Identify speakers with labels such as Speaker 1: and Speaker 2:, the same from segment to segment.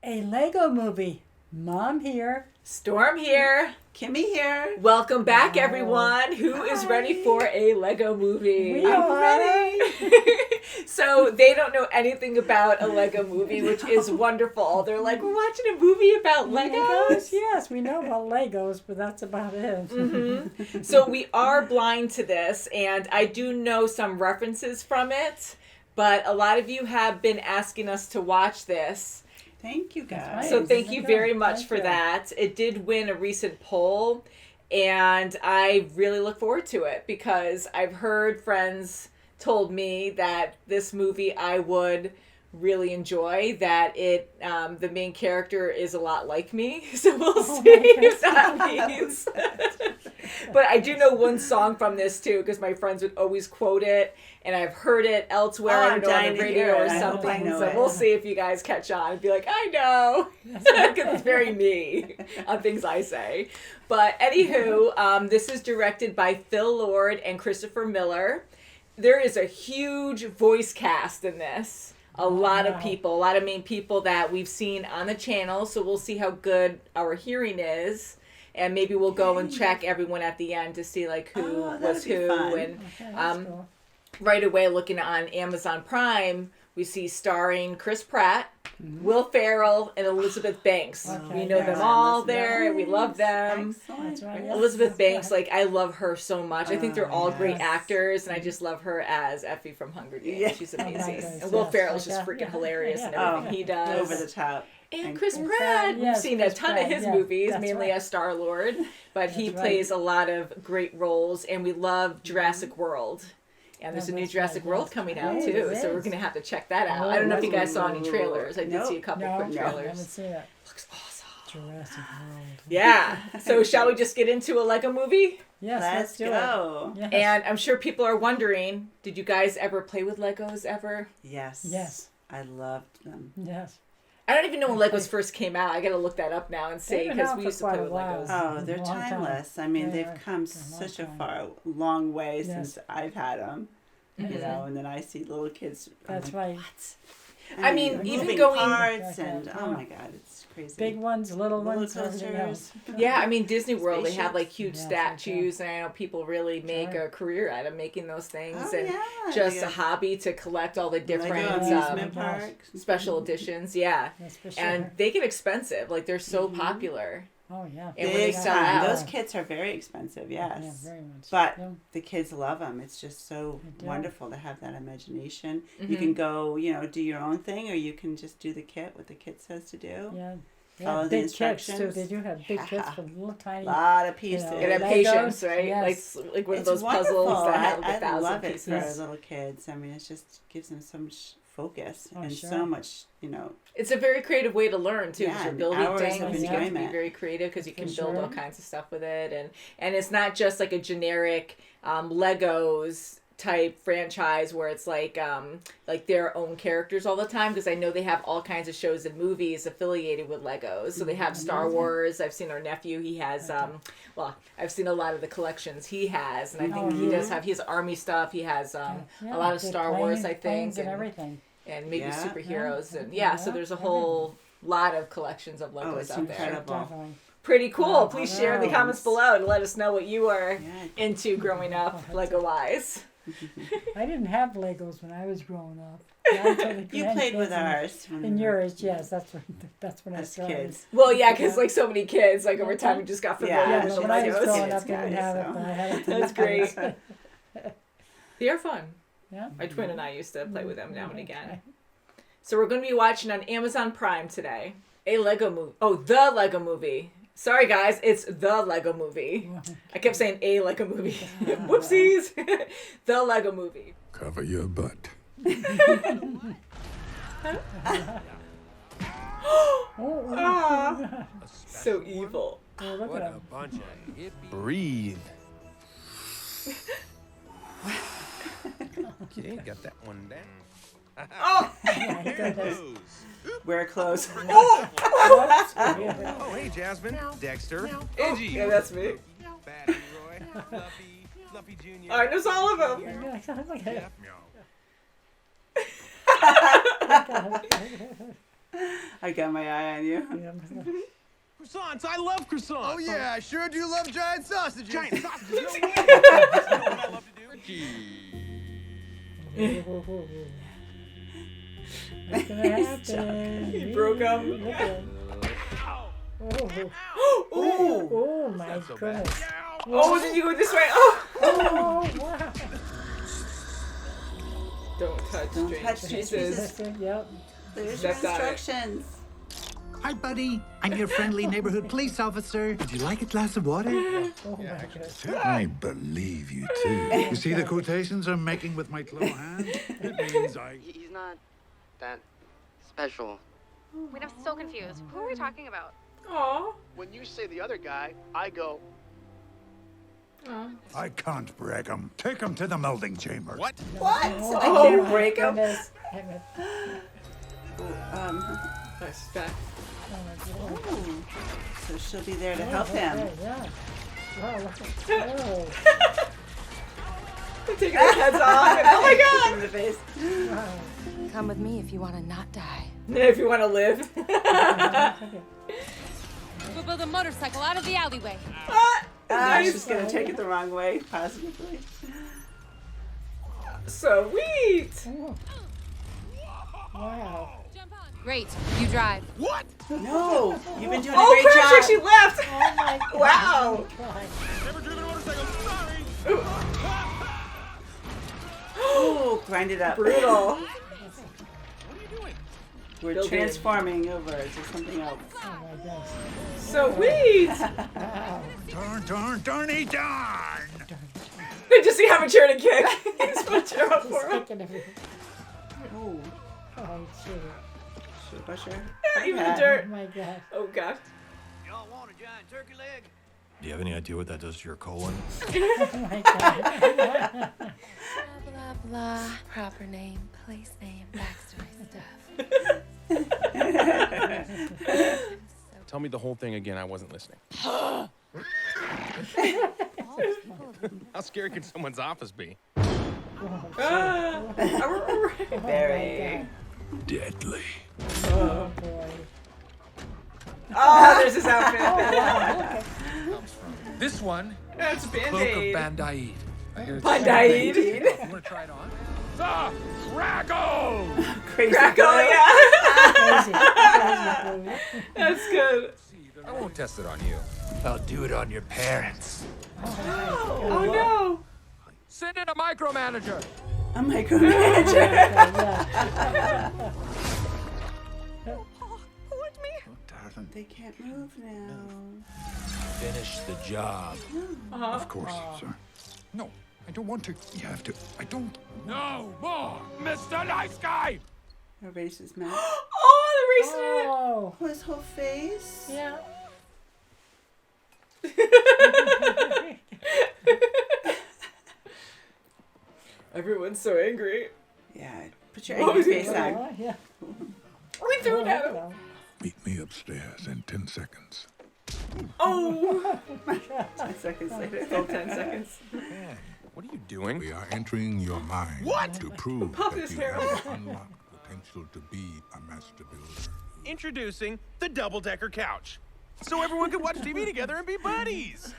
Speaker 1: A Lego movie. Mom here.
Speaker 2: Storm here.
Speaker 3: Kimmy here.
Speaker 2: Welcome back,
Speaker 1: Wow.
Speaker 2: everyone. Who is ready for a Lego movie?
Speaker 1: We are
Speaker 3: ready.
Speaker 2: So they don't know anything about a Lego movie, which is wonderful. They're like, we're watching a movie about Legos?
Speaker 1: Yes, we know about Legos, but that's about it.
Speaker 2: Mm-hmm. So we are blind to this, and I do know some references from it, but a lot of you have been asking us to watch this.
Speaker 3: Thank you, guys.
Speaker 1: right.
Speaker 2: So thank you very much
Speaker 1: Thank
Speaker 2: for
Speaker 1: you.
Speaker 2: that. It did win a recent poll, and I really look forward to it because I've heard friends told me that this movie I would really enjoy, that it the main character is a lot like me, so we'll see if that means. But I do know one song from this too, because my friends would always quote it, and I've heard it elsewhere,
Speaker 3: I'm
Speaker 2: on
Speaker 3: dying
Speaker 2: the
Speaker 3: to
Speaker 2: radio
Speaker 3: hear
Speaker 2: or
Speaker 3: it. I hope I
Speaker 2: something.
Speaker 3: know
Speaker 2: So
Speaker 3: it.
Speaker 2: we'll see if you guys catch on and be like, I know, because it's very me on things I say. But anywho, this is directed by Phil Lord and Christopher Miller. There is a huge voice cast in this. A lot of people, a lot of main people that we've seen on the channel. So we'll see how good our hearing is. And maybe we'll go and check everyone at the end to see like who was who.
Speaker 3: Fun.
Speaker 2: And
Speaker 1: Okay, that's cool.
Speaker 2: right away, looking on Amazon Prime, we see starring Chris Pratt, Will Ferrell, and Elizabeth Banks.
Speaker 1: Okay,
Speaker 2: We know them
Speaker 1: yeah.
Speaker 2: all there. We love them.
Speaker 3: Excellent.
Speaker 1: That's right, yeah.
Speaker 2: Elizabeth
Speaker 1: That's
Speaker 2: Banks,
Speaker 1: right.
Speaker 2: like, I love her so much. I think they're all great
Speaker 3: yes.
Speaker 2: actors, and I just love her as Effie from Hunger Games.
Speaker 3: Yeah.
Speaker 2: She's
Speaker 1: Oh, my
Speaker 2: amazing.
Speaker 1: goodness,
Speaker 2: And Will
Speaker 1: yes,
Speaker 2: Ferrell's just
Speaker 1: yeah,
Speaker 2: freaking
Speaker 1: yeah,
Speaker 2: hilarious in
Speaker 1: yeah.
Speaker 2: everything he does.
Speaker 3: Over the top.
Speaker 2: And Chris
Speaker 1: Chris
Speaker 2: Pratt,
Speaker 1: Pratt,
Speaker 2: we've
Speaker 1: yes,
Speaker 2: seen
Speaker 1: Chris
Speaker 2: a ton of
Speaker 1: Pratt,
Speaker 2: his
Speaker 1: yeah,
Speaker 2: movies,
Speaker 1: that's
Speaker 2: mainly
Speaker 1: right.
Speaker 2: as Star-Lord, but he
Speaker 1: That's right.
Speaker 2: plays a lot of great roles, and we love Jurassic World. And there's a new
Speaker 1: that's
Speaker 2: Jurassic
Speaker 1: right,
Speaker 2: World
Speaker 1: yes.
Speaker 2: coming out
Speaker 1: Yes,
Speaker 2: too,
Speaker 1: it
Speaker 2: so we're
Speaker 1: is.
Speaker 2: going to have to check that out.
Speaker 1: Oh,
Speaker 2: I don't know if you guys
Speaker 3: ooh.
Speaker 2: saw any trailers. I did
Speaker 3: Nope.
Speaker 2: see a couple
Speaker 1: No,
Speaker 2: quick
Speaker 1: I
Speaker 2: trailers.
Speaker 1: haven't seen it.
Speaker 2: Looks awesome.
Speaker 1: Jurassic World.
Speaker 2: Yeah. So shall we just get into a Lego movie?
Speaker 1: Yes,
Speaker 3: Let's
Speaker 1: do
Speaker 3: go.
Speaker 1: it. Yes.
Speaker 2: And I'm sure people are wondering, did you guys ever play with Legos ever?
Speaker 3: Yes.
Speaker 1: Yes.
Speaker 3: I loved them.
Speaker 1: Yes.
Speaker 2: I don't even know when Legos first came out. I got to look that up now and see,
Speaker 1: They've been
Speaker 2: because
Speaker 1: out
Speaker 2: we
Speaker 1: for
Speaker 2: used to play
Speaker 1: quite a
Speaker 2: with
Speaker 1: while.
Speaker 2: Legos.
Speaker 3: Oh, they're
Speaker 1: Long time.
Speaker 3: timeless. I mean,
Speaker 1: Yeah,
Speaker 3: they've
Speaker 1: yeah.
Speaker 3: come
Speaker 1: For a long
Speaker 3: such a
Speaker 1: time.
Speaker 3: long way
Speaker 1: Yes.
Speaker 3: since I've had them.
Speaker 2: Mm-hmm.
Speaker 3: You know, and then I see little kids. I'm
Speaker 1: That's
Speaker 3: like,
Speaker 1: right.
Speaker 3: What?
Speaker 2: I mean,
Speaker 3: moving
Speaker 2: even going-
Speaker 3: parts
Speaker 1: Yeah,
Speaker 3: and
Speaker 1: yeah.
Speaker 3: oh my god, it's crazy.
Speaker 1: Big ones, little
Speaker 3: roller
Speaker 1: ones, everything else.
Speaker 3: coasters.
Speaker 2: Yeah, I mean, Disney World, they have like huge
Speaker 1: Yes,
Speaker 2: statues, and I know people really make
Speaker 1: Sure.
Speaker 2: a career out of making those things,
Speaker 3: Oh,
Speaker 2: and
Speaker 3: yeah.
Speaker 2: just
Speaker 3: They
Speaker 2: a
Speaker 3: got
Speaker 2: hobby to collect all the different
Speaker 3: Lego amusement parks.
Speaker 2: special editions. Yeah.
Speaker 1: That's for sure.
Speaker 2: And they get expensive. Like, they're so popular.
Speaker 1: Oh, yeah.
Speaker 2: And when they
Speaker 3: Big
Speaker 2: sell
Speaker 3: time.
Speaker 2: out-
Speaker 3: Those kits are very expensive, yes.
Speaker 1: Yeah, very much.
Speaker 3: But
Speaker 1: Yeah.
Speaker 3: the kids love them. It's just so
Speaker 1: They do.
Speaker 3: wonderful to have that imagination.
Speaker 2: Mm-hmm.
Speaker 3: You can go, do your own thing, or you can just do the kit, what the kit says to do.
Speaker 1: Yeah.
Speaker 3: Follow the
Speaker 1: Big kits, too.
Speaker 3: instructions.
Speaker 1: They do have big kits
Speaker 3: Yeah.
Speaker 1: for little tiny.
Speaker 3: A lot of pieces.
Speaker 1: You know,
Speaker 2: And have
Speaker 1: Legos,
Speaker 2: patience, right?
Speaker 1: yes.
Speaker 2: Like one of
Speaker 3: It's
Speaker 2: those puzzles
Speaker 3: wonderful.
Speaker 2: that have like
Speaker 3: I
Speaker 2: 1,000
Speaker 3: love it
Speaker 2: pieces.
Speaker 3: for
Speaker 1: Yes.
Speaker 3: little kids. I mean, it just gives them so much focus
Speaker 1: Oh,
Speaker 3: and
Speaker 1: sure.
Speaker 3: so much,
Speaker 2: It's a very creative way to learn too. 'Cause
Speaker 3: Yeah,
Speaker 2: you're
Speaker 3: and
Speaker 2: building
Speaker 3: hours
Speaker 2: things,
Speaker 1: of
Speaker 2: and you have to be
Speaker 3: enjoyment.
Speaker 2: very creative because you
Speaker 1: For
Speaker 2: can build all
Speaker 1: sure.
Speaker 2: kinds of stuff with it, and it's not just like a generic Legos type franchise where it's like their own characters all the time, because I know they have all kinds of shows and movies affiliated with Legos. So they have Star Wars. I've seen our nephew, he has I've seen a lot of the collections he has, and I think he does have, he has army stuff, he has
Speaker 1: Yeah,
Speaker 2: a lot of
Speaker 1: big
Speaker 2: Star Wars, I
Speaker 1: planes
Speaker 2: think,
Speaker 1: and everything.
Speaker 2: and maybe
Speaker 3: Yeah.
Speaker 2: superheroes, and
Speaker 1: Yeah,
Speaker 2: so there's a
Speaker 1: yeah,
Speaker 2: whole lot of collections of Legos
Speaker 3: it's
Speaker 2: out there.
Speaker 3: incredible.
Speaker 1: Definitely.
Speaker 2: Pretty cool.
Speaker 1: Yeah,
Speaker 2: Please share in the
Speaker 1: nice.
Speaker 2: comments below to let us know what you were
Speaker 3: Yeah.
Speaker 2: into growing up, Lego wise.
Speaker 1: I didn't have Legos when I was growing up. Not until the
Speaker 3: You played with
Speaker 1: grandkids and-
Speaker 3: ours. when
Speaker 1: And
Speaker 3: we were
Speaker 1: yours, yes, that's when I
Speaker 3: as
Speaker 1: started.
Speaker 3: kids.
Speaker 2: Well, yeah, because like so many kids, like over time, we just got familiar
Speaker 3: Yeah,
Speaker 1: Yeah,
Speaker 2: with
Speaker 1: but
Speaker 2: the
Speaker 1: when I was
Speaker 2: Legos.
Speaker 1: growing
Speaker 3: Kids,
Speaker 1: up, I didn't
Speaker 3: guys,
Speaker 1: have it,
Speaker 3: so.
Speaker 1: but I had it.
Speaker 2: That's great. They are fun.
Speaker 1: Yeah.
Speaker 2: My twin and I used to play with them now and again.
Speaker 1: Okay.
Speaker 2: So we're going to be watching on Amazon Prime today a Lego movie. Oh, the Lego movie. Sorry, guys, it's the Lego movie. I kept saying a Lego movie. Whoopsies. The Lego movie.
Speaker 4: Cover your butt.
Speaker 2: Ah, so evil.
Speaker 1: Oh, look
Speaker 5: What
Speaker 1: at
Speaker 5: a
Speaker 1: him.
Speaker 5: bunch of hippies.
Speaker 4: Breathe.
Speaker 5: Okay, got that one down.
Speaker 2: Oh,
Speaker 1: My goodness.
Speaker 3: Wear clothes.
Speaker 5: Oh, hey, Jasmine, Dexter, Angie,
Speaker 2: yeah, that's me.
Speaker 5: Batty Roy, Fluffy Jr.
Speaker 2: I know all of them.
Speaker 1: Look at him.
Speaker 3: I got my eye on you.
Speaker 5: Croissants, I love croissants.
Speaker 4: Oh yeah, I sure do love giant sausages.
Speaker 5: Giant sausages. No way. That's not what I love to do.
Speaker 1: What's gonna happen?
Speaker 2: He broke him.
Speaker 1: Look at him.
Speaker 2: Ooh.
Speaker 1: Oh my
Speaker 5: Not so bad.
Speaker 1: goodness.
Speaker 2: Oh, did you go this way? Oh.
Speaker 1: Oh wow.
Speaker 2: Don't touch
Speaker 3: Don't
Speaker 2: strange
Speaker 3: touch
Speaker 2: pieces.
Speaker 3: Jesus.
Speaker 1: Yep.
Speaker 3: There's your
Speaker 2: Stepped on it.
Speaker 3: instructions.
Speaker 6: Hi, buddy. I'm your friendly neighborhood police officer. Would you like a glass of water?
Speaker 1: Oh my goodness.
Speaker 7: I believe you too. You see the quotations I'm making with my claw hand? It means
Speaker 8: He's not that special.
Speaker 9: Wait, I'm so confused. Who are we talking about?
Speaker 2: Aw.
Speaker 4: When you say the other guy, I go.
Speaker 7: I can't break him. Take him to the melding chamber.
Speaker 5: What?
Speaker 3: What?
Speaker 2: Oh,
Speaker 3: I can't
Speaker 2: break him.
Speaker 1: Goodness.
Speaker 2: Nice back.
Speaker 3: Ooh. So she'll be there to help him.
Speaker 1: Yeah. Wow, look at oh.
Speaker 2: They're taking their heads off. Oh my god.
Speaker 3: In the face.
Speaker 1: Wow.
Speaker 9: Come with me if you want to not die.
Speaker 2: If you want to live.
Speaker 9: We'll build a motorcycle out of the alleyway.
Speaker 2: Nice.
Speaker 3: She's gonna take it the wrong way, positively.
Speaker 2: Sweet.
Speaker 1: Oh. Wow.
Speaker 9: Great, you drive.
Speaker 5: What?
Speaker 3: No, you've been doing a
Speaker 2: Oh,
Speaker 3: great
Speaker 2: crap,
Speaker 3: job.
Speaker 2: she left.
Speaker 1: Oh my god.
Speaker 2: Wow.
Speaker 1: God.
Speaker 5: Never driven a motorcycle. Sorry.
Speaker 3: Ooh, grind it up.
Speaker 2: Brutal.
Speaker 5: What are you doing?
Speaker 3: We're
Speaker 2: Building.
Speaker 3: transforming over to something else.
Speaker 1: Oh my gosh.
Speaker 2: Sweet.
Speaker 1: Wow.
Speaker 7: Darny darn!
Speaker 2: They just see how a chair to kick. He's put a chair up for him.
Speaker 1: Sticking everything.
Speaker 3: Ooh,
Speaker 1: Oh shit.
Speaker 3: should push her.
Speaker 2: Even the
Speaker 3: Yeah.
Speaker 1: Oh
Speaker 2: dirt.
Speaker 1: my god.
Speaker 2: Oh god.
Speaker 4: Y'all want a giant turkey leg?
Speaker 6: Do you have any idea what that does to your colon?
Speaker 1: Oh my god.
Speaker 9: Blah, blah, blah. Proper name, place name, backstory stuff.
Speaker 5: Tell me the whole thing again. I wasn't listening. How scary can someone's office be?
Speaker 3: Very.
Speaker 7: Deadly.
Speaker 1: Oh boy.
Speaker 2: Oh, there's his outfit.
Speaker 1: Wow.
Speaker 10: This one,
Speaker 2: That's
Speaker 10: Cloak of
Speaker 2: Band-Aid.
Speaker 10: Bandaid. I hear it's
Speaker 2: Band-Aid.
Speaker 10: You want to try it on? The Crackle!
Speaker 3: Crazy.
Speaker 2: Crackle,
Speaker 3: girl.
Speaker 2: yeah.
Speaker 1: Crazy. Crazy.
Speaker 2: That's good.
Speaker 10: I won't test it on you. I'll do it on your parents.
Speaker 2: Oh no.
Speaker 10: Send in a micromanager.
Speaker 3: A micromanager.
Speaker 1: Yeah.
Speaker 7: Darling.
Speaker 3: They can't move now.
Speaker 6: Finish the job.
Speaker 7: Of course, sir.
Speaker 6: No, I don't want to.
Speaker 7: You have to. I don't.
Speaker 10: No more, Mr. Nice Guy!
Speaker 3: Erase his mouth.
Speaker 2: Oh, the racing it.
Speaker 1: Oh.
Speaker 3: Oh, his whole face.
Speaker 1: Yeah.
Speaker 2: Everyone's so angry.
Speaker 3: Yeah. Put your
Speaker 2: What
Speaker 3: angry
Speaker 2: was he
Speaker 3: face
Speaker 2: doing?
Speaker 3: on.
Speaker 1: Yeah.
Speaker 2: We threw it at him.
Speaker 7: Meet me upstairs in 10 seconds.
Speaker 2: Oh.
Speaker 3: 10 seconds later.
Speaker 2: Still 10 seconds.
Speaker 5: Man, what are you doing?
Speaker 7: We are entering your mind
Speaker 5: What?
Speaker 7: to prove
Speaker 2: Pop
Speaker 7: that
Speaker 2: his
Speaker 7: you
Speaker 2: hair.
Speaker 7: have unlocked potential to be a master builder.
Speaker 5: Introducing the double-decker couch. So everyone can watch TV together and be buddies.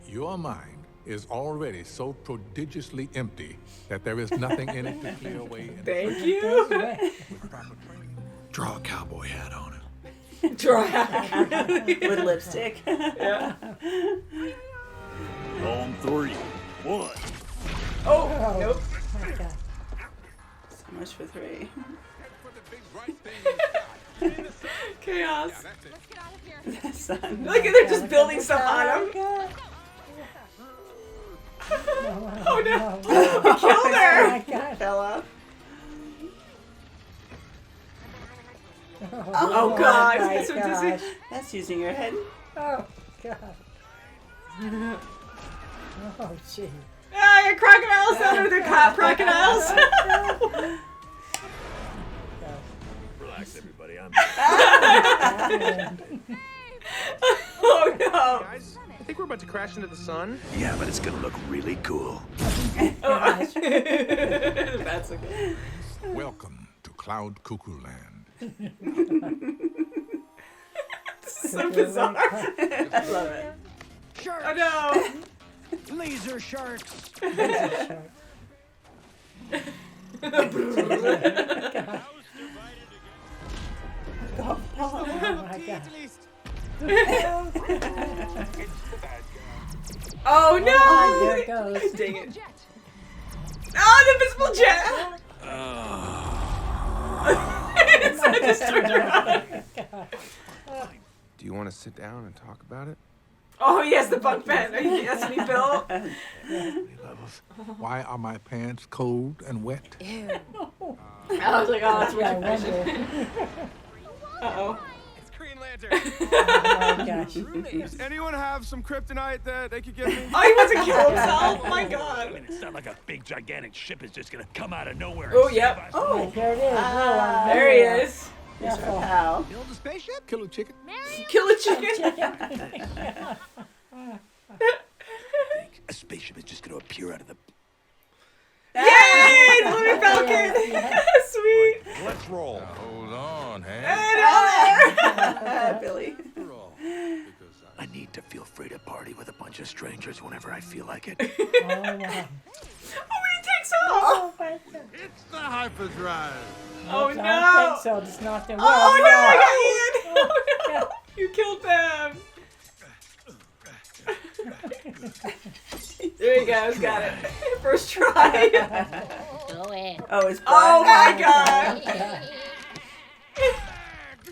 Speaker 7: Your mind is already so prodigiously empty that there is nothing in it to clear away. In
Speaker 2: Thank you.
Speaker 7: with proper training.
Speaker 6: Draw a cowboy hat on it.
Speaker 2: Drag.
Speaker 3: With lipstick.
Speaker 2: Yeah.
Speaker 6: On 3, 1.
Speaker 2: Oh, nope.
Speaker 1: Oh my god.
Speaker 3: So much for 3.
Speaker 2: Chaos.
Speaker 9: Let's get out of here.
Speaker 3: Son.
Speaker 2: Look at they're just building stuff on him. Oh no. He killed
Speaker 1: Oh
Speaker 2: her.
Speaker 1: my god.
Speaker 3: Fell off.
Speaker 2: Oh god.
Speaker 1: my
Speaker 2: It's so dizzy.
Speaker 1: gosh.
Speaker 3: That's using your head.
Speaker 1: Oh god. Oh gee.
Speaker 2: Ah, crocodiles down there. They're cop crocodiles.
Speaker 6: Relax, everybody. I'm
Speaker 2: Oh no.
Speaker 5: Guys, I think we're about to crash into the sun.
Speaker 6: Yeah, but it's gonna look really cool.
Speaker 2: That's okay.
Speaker 7: Welcome to Cloud Cuckoo Land.
Speaker 2: This is so bizarre. I love it.
Speaker 4: Sharks!
Speaker 2: Oh no!
Speaker 4: Laser sharks!
Speaker 1: Oh my God.
Speaker 4: At least.
Speaker 2: Oh no!
Speaker 1: There it goes.
Speaker 2: Dang it. Oh, the invisible jet! It's so disturbing.
Speaker 10: Do you want to sit down and talk about it?
Speaker 2: Oh, yes, the bunk bed. Are you asking me, Bill?
Speaker 7: Levels. Why are my pants cold and wet?
Speaker 2: I was like, oh, that's
Speaker 1: Yeah, I
Speaker 2: weird impression.
Speaker 1: wonder.
Speaker 2: Uh-oh.
Speaker 5: It's Green Lantern.
Speaker 1: Oh my gosh.
Speaker 5: Does anyone have some kryptonite that they could give me?
Speaker 2: Oh, he wants to kill himself? Oh, my God.
Speaker 11: It's not like a big, gigantic ship is just gonna come out of nowhere.
Speaker 2: Oh, yep.
Speaker 1: Oh, there it is. Oh,
Speaker 2: There he is.
Speaker 1: Careful.
Speaker 3: Ow.
Speaker 4: Build a spaceship?
Speaker 7: Kill a chicken?
Speaker 2: Kill a chicken.
Speaker 11: A spaceship is just gonna appear out of the.
Speaker 2: Yay! The Blue Falcon. Sweet.
Speaker 10: Let's roll.
Speaker 7: Hold on, Hank.
Speaker 3: Billy.
Speaker 11: I need to feel free to party with a bunch of strangers whenever I feel like it.
Speaker 1: Oh, wow.
Speaker 2: Oh, when he takes off.
Speaker 1: Oh, my God.
Speaker 5: It's the hyperdrive.
Speaker 2: Oh,
Speaker 1: I don't
Speaker 2: no.
Speaker 1: think so. Just not the
Speaker 2: Oh, no, I got Ian.
Speaker 1: Oh,
Speaker 2: Oh, no. You killed them. There he goes. Got it. First try.
Speaker 9: Go in.
Speaker 3: Oh, it's black.
Speaker 2: Oh, my God.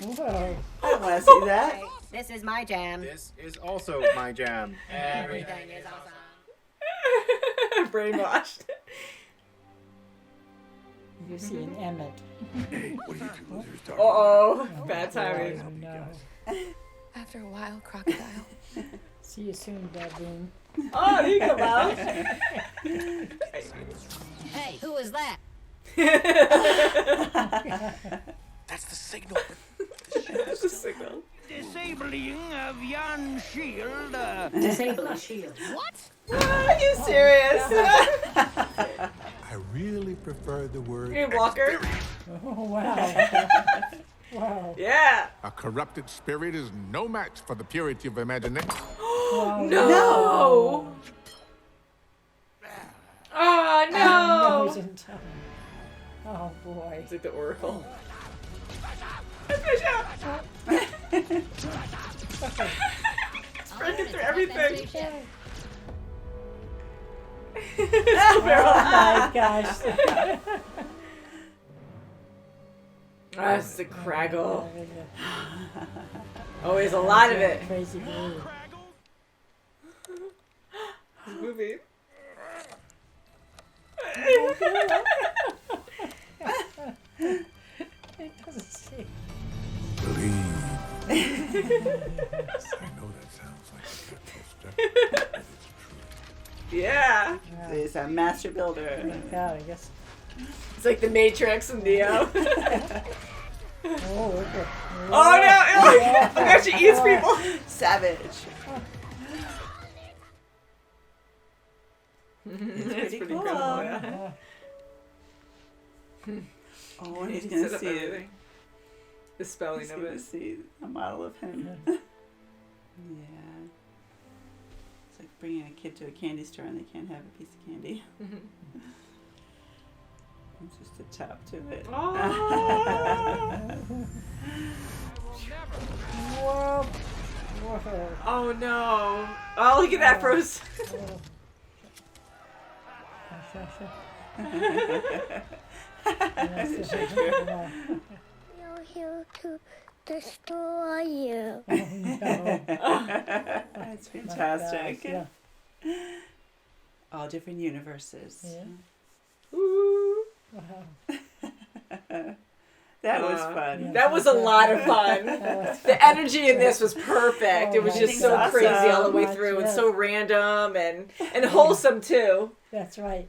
Speaker 1: Whoa.
Speaker 3: I don't want to see that.
Speaker 9: This is my jam.
Speaker 4: This is also my jam.
Speaker 9: Everything is awesome.
Speaker 2: Brainwashed.
Speaker 1: You see an Emmett.
Speaker 11: Hey, what are you two losers talking
Speaker 2: Uh-oh. Bad timing.
Speaker 1: Oh, no.
Speaker 9: After a while, crocodile.
Speaker 1: See you soon, baboon.
Speaker 2: Oh, there you go, Mouse.
Speaker 9: Hey, who is that?
Speaker 11: That's the signal.
Speaker 2: That's a signal.
Speaker 4: Disabling of Yan Shield.
Speaker 9: Disable shield. What?
Speaker 2: Are you serious?
Speaker 7: I really prefer the word
Speaker 2: Hey, Walker.
Speaker 1: Oh, wow. Wow.
Speaker 2: Yeah.
Speaker 7: A corrupted spirit is no match for the purity of imagination.
Speaker 1: Wow.
Speaker 2: No. Oh, no.
Speaker 1: He's in time. Oh, boy.
Speaker 2: It's like the Oracle. Fish out. It's breaking through everything.
Speaker 1: Oh, my gosh.
Speaker 2: That's the craggle. Always a lot of it.
Speaker 1: Crazy move.
Speaker 2: This movie.
Speaker 1: It doesn't see.
Speaker 7: Believe. I know that sounds like a dreadful step, but it's true.
Speaker 2: Yeah.
Speaker 3: He's a master builder.
Speaker 1: Oh, my God, I guess.
Speaker 2: It's like the Matrix and Neo.
Speaker 1: Oh, okay.
Speaker 2: Oh no! Look how she eats people.
Speaker 3: Savage.
Speaker 2: It's
Speaker 3: pretty cool.
Speaker 2: incredible, yeah.
Speaker 3: Oh, and he's
Speaker 2: Set
Speaker 3: gonna
Speaker 2: up
Speaker 3: see it.
Speaker 2: everything. The spelling
Speaker 3: He's
Speaker 2: of
Speaker 3: gonna
Speaker 2: it.
Speaker 3: see a model of him. Yeah. It's like bringing a kid to a candy store and they can't have a piece of candy. It's just a top to it.
Speaker 2: Oh.
Speaker 1: Whoa. Whoa.
Speaker 2: Oh no! Oh, look at that froze.
Speaker 9: You're here to destroy you.
Speaker 3: That's fantastic.
Speaker 1: Yeah.
Speaker 3: All different universes.
Speaker 1: Yeah.
Speaker 2: Ooh.
Speaker 1: Wow.
Speaker 3: That was fun.
Speaker 1: Yeah.
Speaker 2: That was a lot of fun. The energy in this was perfect. It was
Speaker 1: Oh,
Speaker 2: just
Speaker 3: that's
Speaker 2: so crazy all the way
Speaker 1: awesome.
Speaker 2: through and
Speaker 1: Yes.
Speaker 2: so random and wholesome too.
Speaker 1: That's right.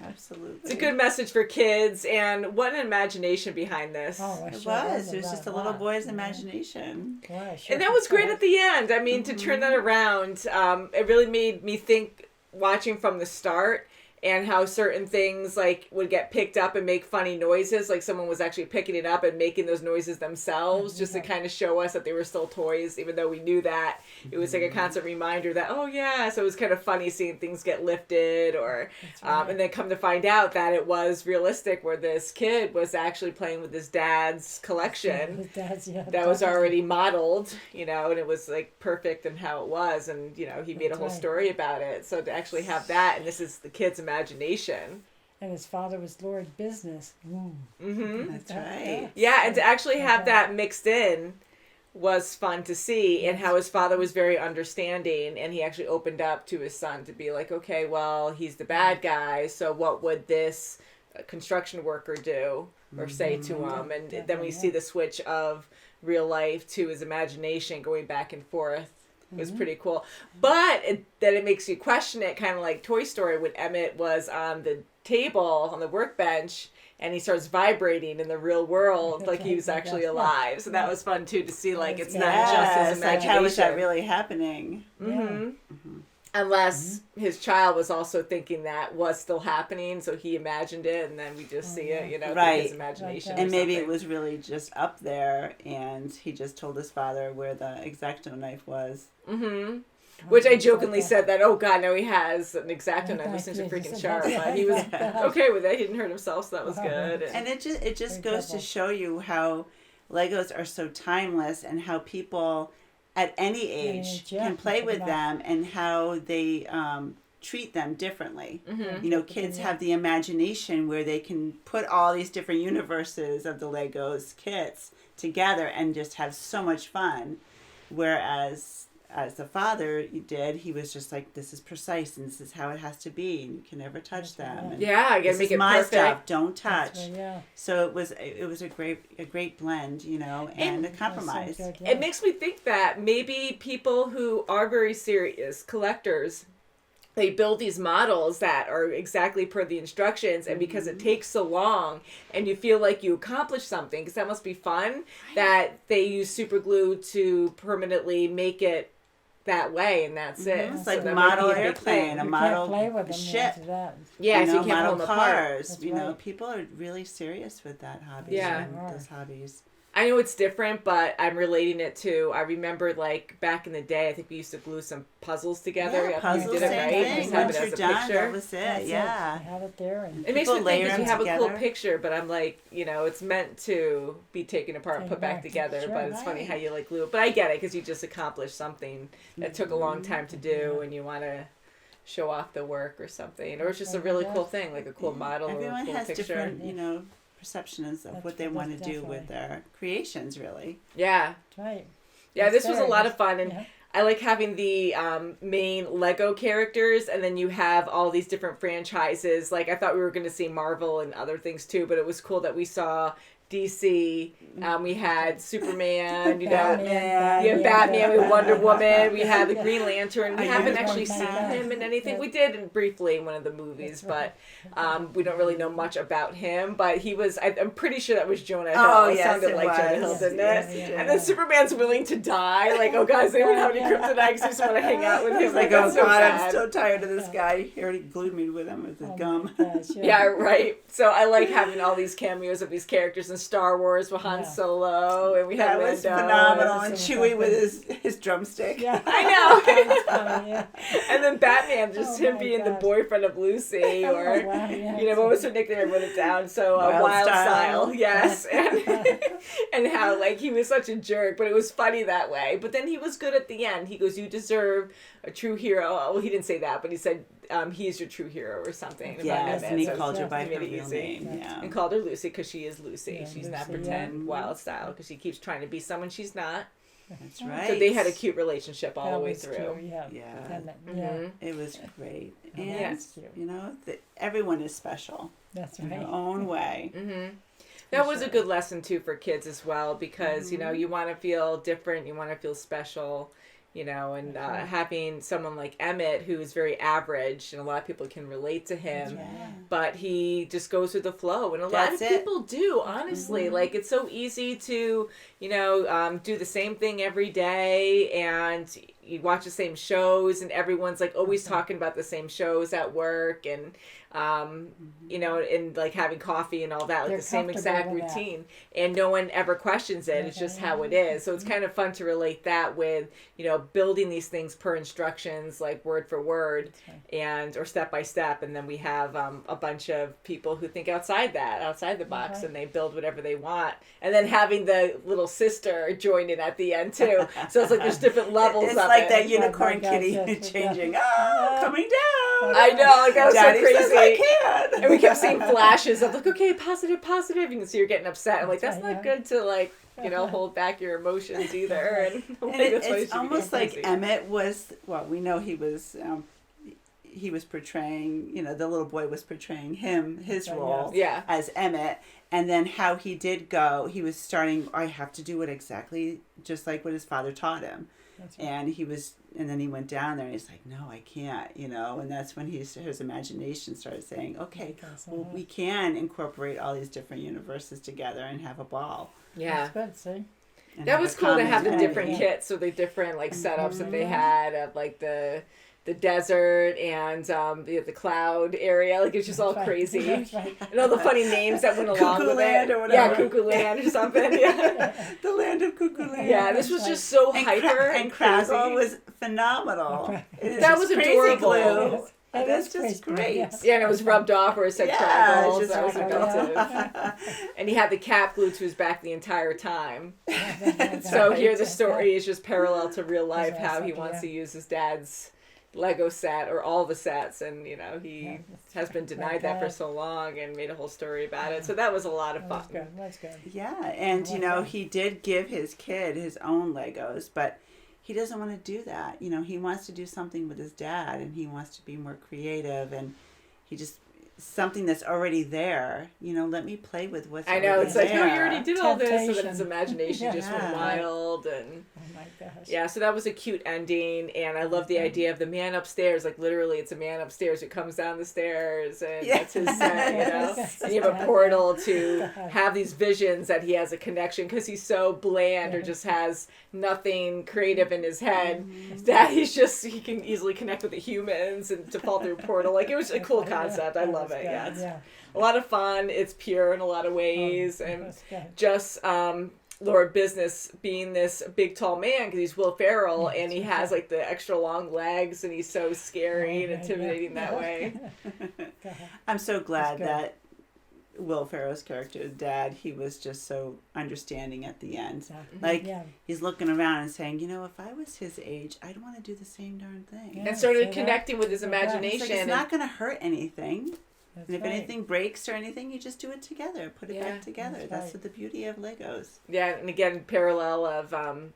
Speaker 3: Absolutely.
Speaker 2: It's a good message for kids, and what an imagination behind this.
Speaker 1: Oh,
Speaker 3: It
Speaker 1: sure
Speaker 3: was. It was
Speaker 1: lot-
Speaker 3: just a little
Speaker 1: lot.
Speaker 3: boy's imagination.
Speaker 1: Yeah, sure
Speaker 2: And that was great
Speaker 1: could.
Speaker 2: at the end. I mean, to turn that around, it really made me think, watching from the start, and how certain things like would get picked up and make funny noises, like someone was actually picking it up and making those noises themselves, just to kind of show us that they were still toys, even though we knew that. It was like a constant reminder that, oh yeah, so it was kind of funny seeing things get lifted, or and then come to find out that it was realistic, where this kid was actually playing with his dad's collection that was already modeled, you know, and it was like perfect in how it was, and you know, he made a whole story about it. So to actually have that, and this is the kid's imagination.
Speaker 1: And his father was Lord Business.
Speaker 3: That's right.
Speaker 2: Yeah, and to actually have that mixed in was fun to see, and how his father was very understanding, and he actually opened up to his son to be like, okay, well, he's the bad guy, so what would this construction worker do or say to him? And then we see the switch of real life to his imagination going back and forth. It was pretty cool. But then it makes you question it, kind of like Toy Story, when Emmett was on the table, on the workbench, and he starts vibrating in the real world like he was actually alive. So that was fun, too, to see, like, it's not just his imagination.
Speaker 3: Like, how is that really happening?
Speaker 2: Unless his child was also thinking that was still happening, so he imagined it, and then we just see it, you know, through his imagination.
Speaker 3: And maybe it was really just up there, and he just told his father where the X-Acto knife was.
Speaker 2: Which I jokingly said that, oh God, now he has an X-Acto knife, this thing's a freaking sharp. But he was okay with it. He didn't hurt himself, so that was good.
Speaker 3: And it just goes to show you how Legos are so timeless, and how people at any age can play with them, and how they treat them differently. You know, kids have the imagination where they can put all these different universes of the Legos kits together and just have so much fun. Whereas as the father did, he was just like, this is precise, and this is how it has to be, and you can never touch them. And
Speaker 2: I gotta make it
Speaker 3: my
Speaker 2: perfect.
Speaker 3: stuff, don't touch. So it was a great blend, you know, and a compromise.
Speaker 2: It makes me think that maybe people who are very serious collectors, they build these models that are exactly per the instructions, and because it takes so long and you feel like you accomplished something, because that must be fun, that they use super glue to permanently make it that way, and that's it.
Speaker 3: It's like
Speaker 2: so
Speaker 3: a model airplane, a model ship.
Speaker 2: Yeah, so you can't
Speaker 3: model
Speaker 2: pull them apart.
Speaker 3: cars. You know, people are really serious with that hobby. Those hobbies.
Speaker 2: I know it's different, but I'm relating it to, I remember like back in the day, I think we used to glue some puzzles together.
Speaker 3: Yeah, puzzles,
Speaker 2: you did it right.
Speaker 3: Thing.
Speaker 2: Just have
Speaker 3: Once
Speaker 2: it as
Speaker 3: you're
Speaker 2: a
Speaker 3: done,
Speaker 2: picture.
Speaker 3: that was it.
Speaker 1: That's
Speaker 3: yeah.
Speaker 1: it. Have it there. And
Speaker 2: it makes me think that you have
Speaker 3: together.
Speaker 2: a cool picture, but I'm like, you know, it's meant to be taken apart and put back together, but it's funny how you like glue it. But I get it, because you just accomplished something that took a long time to do, and you want to show off the work or something. Or it's just a really cool thing, like a cool model or a cool
Speaker 3: has
Speaker 2: picture.
Speaker 3: Different, you know, perceptions of what they want to do with their creations, really.
Speaker 2: Yeah.
Speaker 1: Right.
Speaker 2: Yeah, this was a lot of fun, and I like having the main Lego characters, and then you have all these different franchises. Like, I thought we were going to see Marvel and other things too, but it was cool that we saw DC. We had Superman, you know, Batman, we had Wonder Woman, we had the Green Lantern. We haven't actually seen him in anything. We did briefly in one of the movies, but we don't really know much about him. But he was, I'm pretty sure that was Jonah Hill.
Speaker 3: Oh,
Speaker 2: it sounded like Jonah Hill, didn't it? And then Superman's willing to die. Like, oh, guys, they don't have any kryptonite because we just want to hang out with him.
Speaker 3: He's like, oh, God, I'm so tired of this guy. He already glued me with him with his gum.
Speaker 2: Yeah, right. So I like having all these cameos of these characters in Star Wars with Han Solo, and we had
Speaker 3: That was
Speaker 2: Lando,
Speaker 3: phenomenal, and Chewie with his drumstick.
Speaker 2: Yeah, I know. And then Batman, just him being the boyfriend of Lucy, or you know, what was her nickname? I wrote it down. So Wild Style, yes, and how like he was such a jerk, but it was funny that way. But then he was good at the end. He goes, "You deserve a true hero." Well, he didn't say that, but he said, "He is your true hero," or something.
Speaker 3: Yes, and he called her by her real name. Yeah,
Speaker 2: and called her Lucy because she is Lucy. Yeah, she's not pretend Wild Style because she keeps trying to be someone she's not.
Speaker 3: That's right.
Speaker 2: So they had a cute relationship all the way through.
Speaker 3: It was great. And, you know, everyone is special.
Speaker 1: That's
Speaker 3: in
Speaker 1: right.
Speaker 3: their own way.
Speaker 2: That was a good lesson, too, for kids as well, because, you know, you want to feel different, you want to feel special, and having someone like Emmett, who is very average, and a lot of people can relate to him, but he just goes with the flow, and a lot of people do, honestly. Like, it's so easy to, do the same thing every day, and you watch the same shows, and everyone's like always talking about the same shows at work, and and like having coffee and all that, like
Speaker 1: They're
Speaker 2: the same exact
Speaker 1: comfortable with
Speaker 2: routine, and no one ever questions it. It's just how it is. So it's kind of fun to relate that with, building these things per instructions, like word for word, or step by step. And then we have a bunch of people who think outside the box, and they build whatever they want. And then having the little sister join in at the end too. So it's like there's different levels of it.
Speaker 3: It's like that unicorn kitty changing. Oh, coming down.
Speaker 2: I know, like that was
Speaker 3: Daddy
Speaker 2: so crazy.
Speaker 3: says I can.
Speaker 2: And we kept seeing flashes of like, okay, positive. You can see you're getting upset. I'm like, that's not good to like, hold back your emotions either. And
Speaker 3: it's almost like Emmett was. Well, we know he was portraying. The little boy was portraying his role as Emmett, and then how he did go. He was starting. I have to do it exactly just like what his father taught him. And then he went down there and he's like, no, I can't, and that's when his imagination started saying, okay, well, we can incorporate all these different universes together and have a ball.
Speaker 2: Yeah.
Speaker 1: That's good, see?
Speaker 2: That was cool to have the different kits, so the different like setups that they had of like the desert and the cloud area, like it's just all crazy. And all the funny names that went along
Speaker 3: Cuckoo
Speaker 2: with
Speaker 3: Land
Speaker 2: it.
Speaker 3: or whatever.
Speaker 2: Yeah, Cuckoo Land or something. Yeah.
Speaker 3: The land of Cuckoo Land.
Speaker 2: Yeah, this was just so hyper
Speaker 3: and Craggle was phenomenal.
Speaker 2: That was adorable.
Speaker 3: That's just great.
Speaker 2: Yeah, and it was rubbed off where it said Craggle.
Speaker 3: Just
Speaker 2: That was effective. And he had the cap glued to his back the entire time. So here the story is just parallel to real life, how he wants to use his dad's Lego set or all the sets, and he has been denied that for so long and made a whole story about it. So that was a lot of fun.
Speaker 1: That's good.
Speaker 3: Yeah, and he did give his kid his own Legos, but he doesn't want to do that. He wants to do something with his dad, and he wants to be more creative, and he just something that's already there. Let me play with what's
Speaker 2: I know, it's
Speaker 3: there.
Speaker 2: like, no, you already did all this, so then his imagination just went wild. And
Speaker 1: oh my gosh.
Speaker 2: Yeah, so that was a cute ending, and I love the idea of the man upstairs. Like, literally, it's a man upstairs who comes down the stairs, and that's his set, and you have a portal to have these visions that he has a connection, because he's so bland or just has nothing creative in his head, that he can easily connect with the humans and to fall through a portal. Like, it was a cool concept. I love it. Yeah, it's a lot of fun. It's pure in a lot of ways, and just Lord Business being this big tall man, because he's Will Ferrell, and he has like the extra long legs, and he's so scary and intimidating that way.
Speaker 3: I'm so glad that Will Ferrell's character, Dad, he was just so understanding at the end. Like, he's looking around and saying, if I was his age, I'd want to do the same darn thing.
Speaker 2: And started connecting with his imagination.
Speaker 3: It's not going to hurt anything. And if
Speaker 1: right.
Speaker 3: anything breaks or anything, you just do it together. Put it back together. That's
Speaker 1: right.
Speaker 3: the beauty of Legos.
Speaker 2: Yeah, and again, parallel of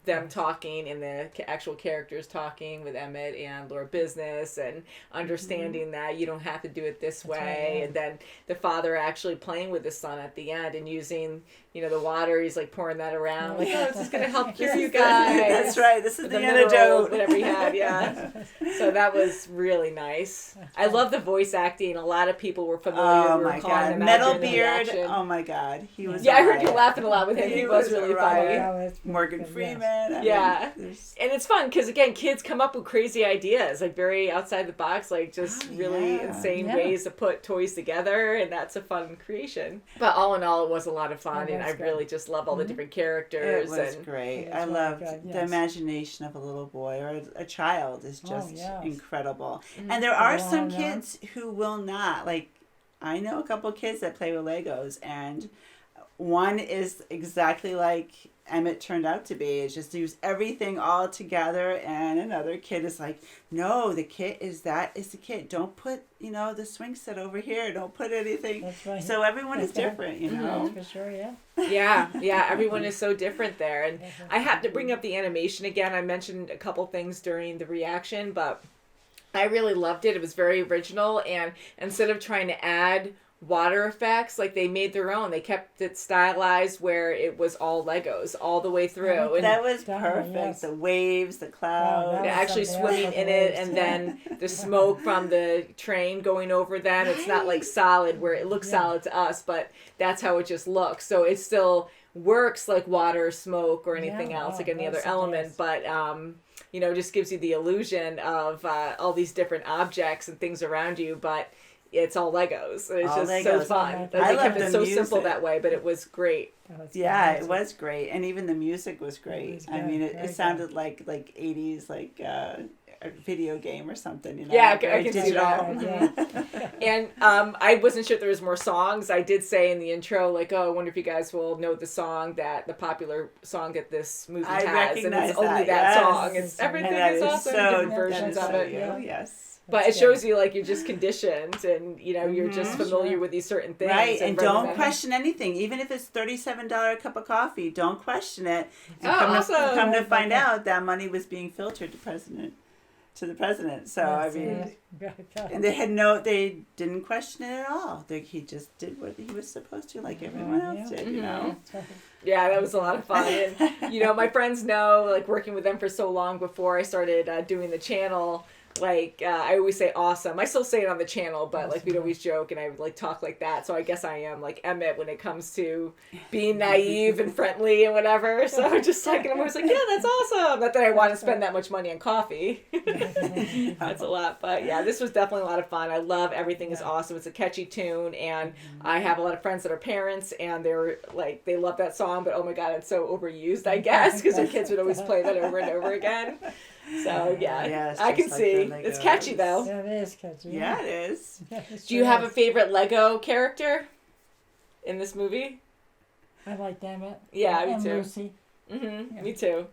Speaker 2: them talking and the actual characters talking with Emmett and Lord Business, and understanding that you don't have to do it this way.
Speaker 1: Right, yeah.
Speaker 2: And then the father actually playing with his son at the end and using, the water. He's like pouring that around. Like, oh, this is going to help cure you guys.
Speaker 3: That's right. This is the
Speaker 2: mineral,
Speaker 3: antidote.
Speaker 2: whatever he had, yeah. So that was really nice. I love the voice acting. A lot of people were familiar.
Speaker 3: Oh my God. Metalbeard. Oh my God. He was.
Speaker 2: Yeah, I heard you laughing a lot with him. He was really funny.
Speaker 3: Morgan Freeman.
Speaker 2: Yeah. And it's fun because, again, kids come up with crazy ideas, like very outside the box, like just really insane ways to put toys together. And that's a fun creation. But all in all, it was a lot of fun. And I really just love all the different characters.
Speaker 3: It was great. I loved the imagination of a little boy or a child is just incredible. And there are some kids who will not. Like, I know a couple kids that play with Legos, and one is exactly like Emmett turned out to be. It's just use everything all together, and another kid is like, no, the kit is the kit. Don't put, the swing set over here. Don't put anything.
Speaker 1: That's right.
Speaker 3: So everyone is different,
Speaker 1: That's for sure,
Speaker 2: Yeah, everyone is so different there. And I have to bring up the animation again. I mentioned a couple things during the reaction, but I really loved it. It was very original, and instead of trying to add water effects, like they made their own. They kept it stylized where it was all Legos all the way through. And
Speaker 3: that was perfect.
Speaker 1: Yes.
Speaker 3: The waves, the clouds.
Speaker 1: was
Speaker 2: actually
Speaker 1: something else
Speaker 2: swimming
Speaker 1: with
Speaker 2: in
Speaker 1: the
Speaker 2: it,
Speaker 1: waves,
Speaker 2: and
Speaker 1: yeah.
Speaker 2: then the smoke from the train going over them. It's not like solid where it looks solid to us, but that's how it just looks. So it still works like water, smoke, or anything else, like any other element, but you know, just gives you the illusion of all these different objects and things around you, but it's all Legos. It's
Speaker 3: All
Speaker 2: just so
Speaker 3: Legos.
Speaker 2: fun.
Speaker 3: I
Speaker 2: They
Speaker 3: love
Speaker 2: kept it
Speaker 3: the
Speaker 2: so simple
Speaker 3: music.
Speaker 2: that way, but it was great.
Speaker 3: Yeah, it was great, and even the music was great.
Speaker 1: was
Speaker 3: I
Speaker 1: good,
Speaker 3: mean,
Speaker 1: very
Speaker 3: it
Speaker 1: good.
Speaker 3: sounded like 80s, like a video game or something. You know,
Speaker 2: Yeah, I
Speaker 3: very
Speaker 2: can see
Speaker 3: digital.
Speaker 2: that. And I wasn't sure if there was more songs. I did say in the intro, like, oh, I wonder if you guys will know the song that the popular song that this movie
Speaker 3: I
Speaker 2: has, and
Speaker 3: recognize
Speaker 2: it's only that
Speaker 3: yes.
Speaker 2: song. It's everything
Speaker 3: And that
Speaker 2: is awesome.
Speaker 3: so,
Speaker 2: Different versions
Speaker 3: that
Speaker 2: of
Speaker 3: is so
Speaker 2: it.
Speaker 3: you, yes.
Speaker 2: But it shows you like you're just conditioned, and you know you're just familiar with these certain things.
Speaker 3: Right, and
Speaker 2: rather
Speaker 3: don't
Speaker 2: than-
Speaker 3: question anything. Even if it's $37 cup of coffee, don't question it. And
Speaker 2: Oh, awesome.
Speaker 3: come to find out that money was being filtered to the president. So I mean, and they didn't question it at all. He just did what he was supposed to, like everyone else did. You know.
Speaker 2: Yeah, that was a lot of fun. And, you know, my friends know, like, working with them for so long before I started doing the channel, like, I always say awesome. I still say it on the channel, but, like, we'd always joke and I would, like, talk like that. So I guess I am, like, Emmett when it comes to being naive and friendly and whatever. So just, like, and I'm always like, yeah, that's awesome. Not that I want to spend that much money on coffee. That's a lot. But, yeah, this was definitely a lot of fun. I love Everything is Awesome. It's a catchy tune, and I have a lot of friends that are parents, and they're, like, they love that song, but, oh, my God, it's so overused, I guess, because their kids would always play that over and over again. So, yeah,
Speaker 3: it's
Speaker 2: I can
Speaker 3: just like
Speaker 2: see.
Speaker 3: the
Speaker 2: It's
Speaker 3: Legos.
Speaker 2: catchy, though.
Speaker 1: Yeah, it is catchy.
Speaker 3: Yeah, it is.
Speaker 2: Do you have a favorite Lego character in this movie?
Speaker 1: I like Emmett.
Speaker 2: Yeah,
Speaker 1: and
Speaker 2: me too.
Speaker 1: Lucy.
Speaker 2: Mm-hmm. Me too.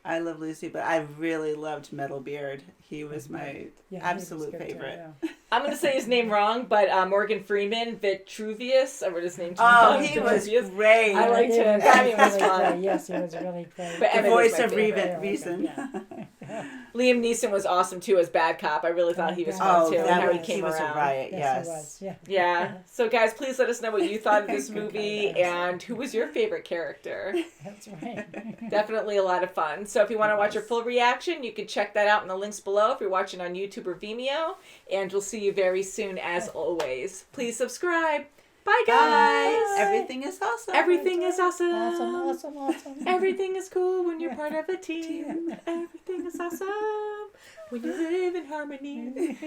Speaker 3: I love Lucy, but I really loved Metalbeard. He was my
Speaker 1: Yeah, he was
Speaker 3: absolute
Speaker 1: good too,
Speaker 3: favorite.
Speaker 1: yeah.
Speaker 2: I'm going to say his name wrong, but Morgan Freeman, Vitruvius, I wrote his name too.
Speaker 3: Oh, he was
Speaker 2: Vitruvius.
Speaker 3: great.
Speaker 2: I liked him. That was
Speaker 1: really
Speaker 2: fun.
Speaker 1: great. Yes, he was really great.
Speaker 2: But
Speaker 3: The
Speaker 2: Emmett was
Speaker 3: voice
Speaker 2: my
Speaker 3: of
Speaker 2: favorite.
Speaker 3: Reason.
Speaker 2: Liam Neeson was awesome too as Bad Cop. I really thought he was fun
Speaker 3: Oh,
Speaker 2: too, and
Speaker 3: that
Speaker 2: how he
Speaker 3: was,
Speaker 2: came
Speaker 3: he was
Speaker 2: around.
Speaker 3: a riot,
Speaker 1: Yes,
Speaker 3: yes.
Speaker 1: he was. Yeah.
Speaker 2: Yeah. So guys, please let us know what you thought of this movie and who was your favorite character.
Speaker 1: That's right.
Speaker 2: Definitely a lot of fun. So if you want to watch our full reaction, you can check that out in the links below if you're watching on YouTube or Vimeo. And we'll see you very soon as always. Please subscribe. Bye guys.
Speaker 3: Everything is awesome.
Speaker 2: Everything is awesome.
Speaker 1: Awesome, awesome, awesome.
Speaker 2: Everything is cool when you're part of a team. Everything is awesome when you live in harmony.